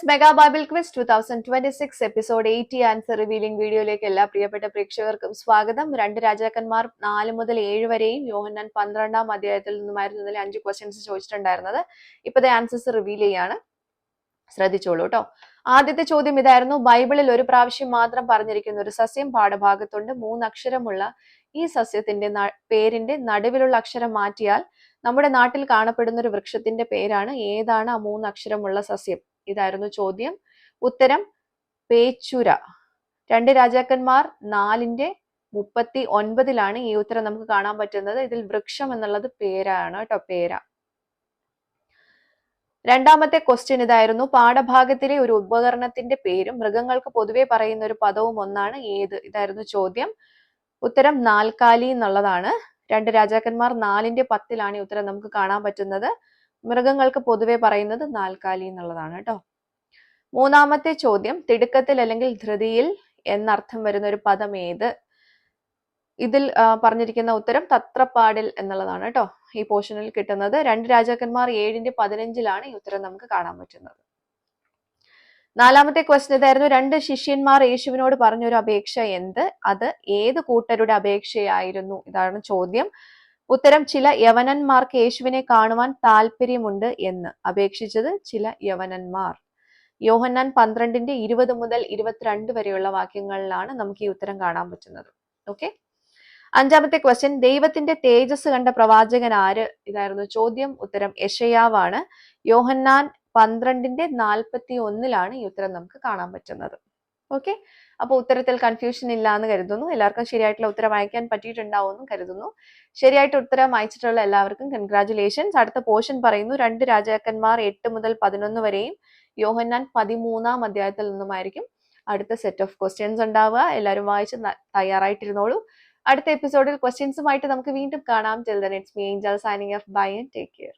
Let's mega Bible quiz 2026 episode 80 answer revealing വീഡിയോയിലേക്ക് എല്ലാ പ്രിയപ്പെട്ട പ്രേക്ഷകർക്കും സ്വാഗതം. 2 രാജാക്കന്മാർ 4 മുതൽ 7 വരെയും യോഹന്നാൻ 12-ാം അധ്യായത്തിൽ നിന്നുമായിരുന്നു ഇതിൽ 5 ക്വസ്റ്റ്യൻസ് ചോദിച്ചിട്ടുണ്ടായിരുന്നത്. ഇപ്പോഴത്തെ ആൻസേഴ്സ് റിവീൽ ചെയ്യാണ്, ശ്രദ്ധിച്ചോളൂ കേട്ടോ. ആദ്യത്തെ ചോദ്യം ഇതായിരുന്നു: ബൈബിളിൽ ഒരു പ്രാവശ്യം മാത്രം പറഞ്ഞിരിക്കുന്ന ഒരു സസ്യം പാഠഭാഗത്തുണ്ട്. 3 അക്ഷരമുള്ള ഈ സസ്യത്തിന്റെ പേരിന്റെ നടുവിലുള്ള അക്ഷരം മാറ്റിയാൽ നമ്മുടെ നാട്ടിൽ കാണപ്പെടുന്ന ഒരു വൃക്ഷത്തിന്റെ പേരാണ്. ഏതാണ് ആ 3 അക്ഷരമുള്ള സസ്യം? ഇതായിരുന്നു ചോദ്യം. ഉത്തരം പേച്ചുര. 2 രാജാക്കന്മാർ 4:39 ഈ ഉത്തരം നമുക്ക് കാണാൻ പറ്റുന്നത്. ഇതിൽ വൃക്ഷം എന്നുള്ളത് പേരാണ് കേട്ടോ, പേര. രണ്ടാമത്തെ ക്വസ്റ്റ്യൻ ഇതായിരുന്നു: പാഠഭാഗത്തിലെ ഒരു ഉപകരണത്തിന്റെ പേരും മൃഗങ്ങൾക്ക് പൊതുവെ പറയുന്ന ഒരു പദവും ഒന്നാണ്. ഏത്? ഇതായിരുന്നു ചോദ്യം. ഉത്തരം നാൽക്കാലി എന്നുള്ളതാണ്. 2 രാജാക്കന്മാർ 4:10 ഈ ഉത്തരം നമുക്ക് കാണാൻ പറ്റുന്നത്. മൃഗങ്ങൾക്ക് പൊതുവെ പറയുന്നത് നാൽക്കാലി എന്നുള്ളതാണ് കേട്ടോ. മൂന്നാമത്തെ ചോദ്യം: തിടുക്കത്തിൽ അല്ലെങ്കിൽ ധൃതിയിൽ എന്നർത്ഥം വരുന്ന ഒരു പദം ഏത്? ഇതിൽ പറഞ്ഞിരിക്കുന്ന ഉത്തരം തത്രപ്പാടിൽ എന്നുള്ളതാണ് കേട്ടോ. ഈ പോർഷനിൽ കിട്ടുന്നത് 2 രാജാക്കന്മാർ 7:15 ഈ ഉത്തരം നമുക്ക് കാണാൻ പറ്റുന്നത്. നാലാമത്തെ ക്വസ്റ്റ്യൻ ഇതായിരുന്നു: 2 ശിഷ്യന്മാർ യേശുവിനോട് പറഞ്ഞൊരു അപേക്ഷ എന്ത്? അത് ഏത് കൂട്ടരുടെ അപേക്ഷയായിരുന്നു? ഇതാണ് ചോദ്യം. ഉത്തരം ചില യവനന്മാർക്ക് യേശുവിനെ കാണുവാൻ താല്പര്യമുണ്ട് എന്ന് അപേക്ഷിച്ചത് ചില യവനന്മാർ. യോഹന്നാൻ 12:20 മുതൽ 22 വരെയുള്ള വാക്യങ്ങളിലാണ് നമുക്ക് ഈ ഉത്തരം കാണാൻ പറ്റുന്നത്. ഓക്കെ. അഞ്ചാമത്തെ ക്വസ്റ്റ്യൻ: ദൈവത്തിന്റെ തേജസ് കണ്ട പ്രവാചകൻ ആര്? ഇതായിരുന്നു ചോദ്യം. ഉത്തരം യെശയ്യാവാണ്. യോഹന്നാൻ 12:41 ഈ ഉത്തരം നമുക്ക് കാണാൻ പറ്റുന്നത്. ഓക്കെ. അപ്പൊ ഉത്തരത്തിൽ കൺഫ്യൂഷൻ ഇല്ല എന്ന് കരുതുന്നു. എല്ലാവർക്കും ശരിയായിട്ടുള്ള ഉത്തരം അയക്കാൻ പറ്റിയിട്ടുണ്ടാവുമെന്നും കരുതുന്നു. ശരിയായിട്ട് ഉത്തരം അയച്ചിട്ടുള്ള എല്ലാവർക്കും കൺഗ്രാറ്റുലേഷൻസ്. അടുത്ത പോർഷൻ പറയുന്നു: 2 രാജാക്കന്മാർ 8 മുതൽ 11 വരെയും യോഹന്നാൻ 13-ാം അധ്യായത്തിൽ നിന്നുമായിരിക്കും അടുത്ത സെറ്റ് ഓഫ് ക്വസ്റ്റ്യൻസ് ഉണ്ടാവുക. എല്ലാവരും വായിച്ച് തയ്യാറായിട്ടിരുന്നോളൂ. അടുത്ത എപ്പിസോഡിൽ ക്വസ്റ്റ്യൻസുമായിട്ട് നമുക്ക് വീണ്ടും കാണാം. Till then it's me Angel signing off. Bye and take care.